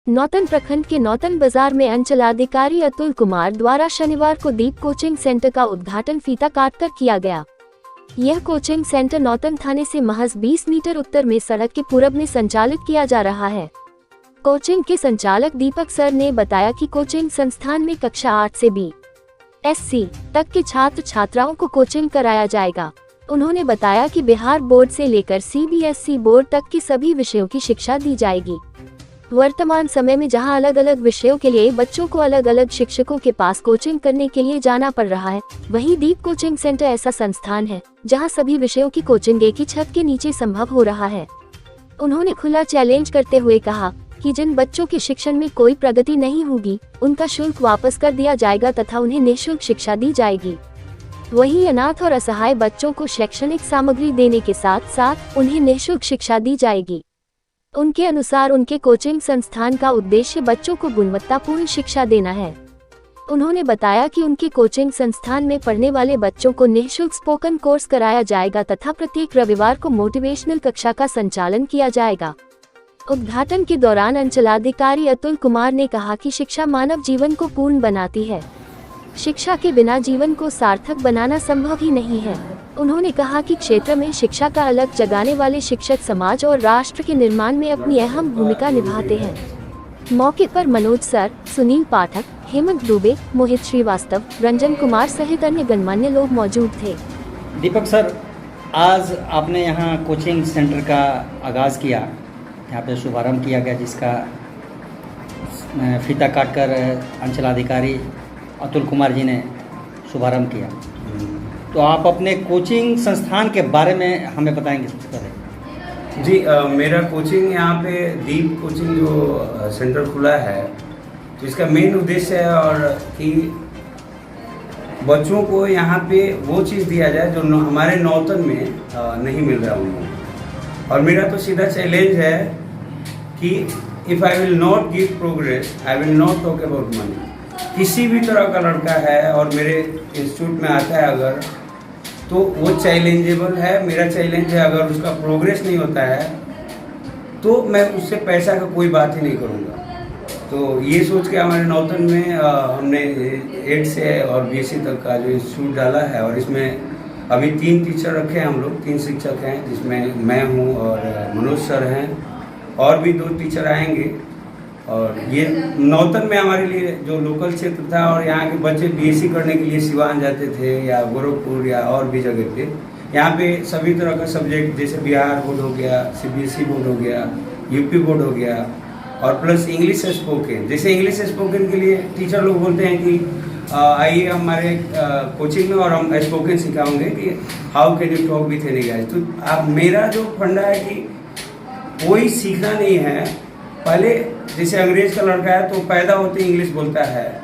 नौतन प्रखंड के नौतन बाजार में अंचलाधिकारी अतुल कुमार द्वारा शनिवार को दीप कोचिंग सेंटर का उद्घाटन फीता काटकर किया गया। यह कोचिंग सेंटर नौतन थाने से महज 20 मीटर उत्तर में सड़क के पूरब में संचालित किया जा रहा है। कोचिंग के संचालक दीपक सर ने बताया कि कोचिंग संस्थान में कक्षा 8 से BSc तक के छात्र छात्राओं को कोचिंग कराया जाएगा। उन्होंने बताया कि बिहार बोर्ड से लेकर CBSE बोर्ड तक की सभी विषयों की शिक्षा दी जाएगी। वर्तमान समय में जहां अलग अलग विषयों के लिए बच्चों को अलग अलग शिक्षकों के पास कोचिंग करने के लिए जाना पड़ रहा है, वहीं दीप कोचिंग सेंटर ऐसा संस्थान है जहां सभी विषयों की कोचिंग एक ही छत के नीचे संभव हो रहा है। उन्होंने खुला चैलेंज करते हुए कहा कि जिन बच्चों के शिक्षण में कोई प्रगति नहीं होगी, उनका शुल्क वापस कर दिया जाएगा तथा उन्हें निःशुल्क शिक्षा दी जाएगी। वहीं अनाथ और असहाय बच्चों को शैक्षणिक सामग्री देने के साथ साथ उन्हें निःशुल्क शिक्षा दी जाएगी। उनके अनुसार उनके कोचिंग संस्थान का उद्देश्य बच्चों को गुणवत्तापूर्ण शिक्षा देना है। उन्होंने बताया कि उनके कोचिंग संस्थान में पढ़ने वाले बच्चों को निःशुल्क स्पोकन कोर्स कराया जाएगा तथा प्रत्येक रविवार को मोटिवेशनल कक्षा का संचालन किया जाएगा। उद्घाटन के दौरान अंचलाधिकारी अतुल कुमार ने कहा कि शिक्षा मानव जीवन को पूर्ण बनाती है। शिक्षा के बिना जीवन को सार्थक बनाना संभव ही नहीं है। उन्होंने कहा कि क्षेत्र में शिक्षा का अलग जगाने वाले शिक्षक समाज और राष्ट्र के निर्माण में अपनी अहम भूमिका निभाते हैं। मौके पर मनोज सर, सुनील पाठक, हेमंत दुबे, मोहित श्रीवास्तव, रंजन कुमार सहित अन्य गणमान्य लोग मौजूद थे। दीपक सर, आज आपने यहाँ कोचिंग सेंटर का आगाज़ किया, यहाँ पे शुभारंभ किया गया, जिसका फीता काटकर अंचलाधिकारी अतुल कुमार जी ने शुभारंभ किया। तो आप अपने कोचिंग संस्थान के बारे में हमें बताएंगे सबसे पहले। जी, मेरा कोचिंग यहाँ पे दीप कोचिंग जो सेंटर खुला है, तो इसका मेन उद्देश्य है और कि बच्चों को यहाँ पे वो चीज़ दिया जाए जो हमारे नौतन में नहीं मिल रहा उनको। और मेरा तो सीधा चैलेंज है कि if I will not give progress, I will not talk about money. किसी भी तरह का लड़का है और मेरे इंस्टीट्यूट में आता है अगर, तो वो चैलेंजेबल है। मेरा चैलेंज है, अगर उसका प्रोग्रेस नहीं होता है तो मैं उससे पैसा का कोई बात ही नहीं करूँगा। तो ये सोच के हमारे नौतन में हमने 8 से और BSc तक का जो इंस्टीट्यूट डाला है, और इसमें अभी 3 टीचर रखे हैं हम लोग, 3 शिक्षक हैं, जिसमें मैं हूँ और मनोज सर हैं, और भी 2 टीचर आएंगे। और ये नौतन में हमारे लिए जो लोकल क्षेत्र था, और यहाँ के बच्चे BSc करने के लिए सिवान जाते थे या गोरखपुर या और भी जगह पे, यहाँ पे सभी तरह का सब्जेक्ट, जैसे बिहार बोर्ड हो गया, CBSE बोर्ड हो गया, UP बोर्ड हो गया, और प्लस इंग्लिश स्पोकन। जैसे इंग्लिश स्पोकन के लिए टीचर लोग बोलते हैं कि आइए हमारे कोचिंग में और हम स्पोकन सिखाओगे कि how can you talk with any guys. तो आप, मेरा जो फंडा है कि कोई सीखना नहीं है। पहले जैसे अंग्रेज का लड़का है तो पैदा होते ही इंग्लिश बोलता है,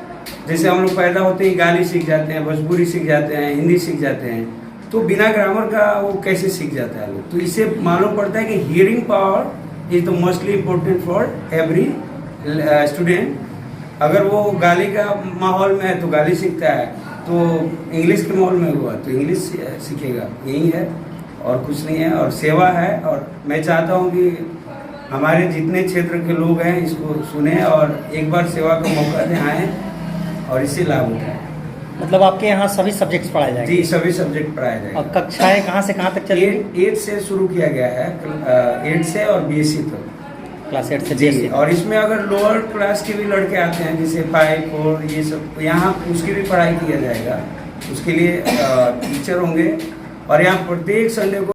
जैसे हम लोग पैदा होते ही गाली सीख जाते हैं, भोजपुरी सीख जाते हैं, हिंदी सीख जाते हैं, तो बिना ग्रामर का वो कैसे सीख जाता है लोग। तो इससे मालूम पड़ता है कि hearing power is the mostly important for every student. अगर वो गाली का माहौल में है तो गाली सीखता है, तो इंग्लिश के माहौल में हुआ तो इंग्लिश सीखेगा। यही है और कुछ नहीं है, और सेवा है। और मैं चाहता हूँ कि हमारे जितने क्षेत्र के लोग हैं इसको सुने और एक बार सेवा का मौका दें, आएँ और इससे लाभ उठाएं। मतलब आपके यहाँ सभी सब्जेक्ट्स पढ़ाए जाएंगे? जी, सभी सब्जेक्ट पढ़ाए जाएंगे। और कक्षाएं कहाँ से कहाँ तक चलेंगी? 8 से शुरू किया गया है, 8 से और BSc तक, क्लास 8 से BSc। और इसमें अगर लोअर क्लास के भी लड़के आते हैं, जैसे 5, 4, ये सब, यहाँ उसकी भी पढ़ाई किया जाएगा। उसके लिए टीचर होंगे, और यहाँ प्रत्येक संडे को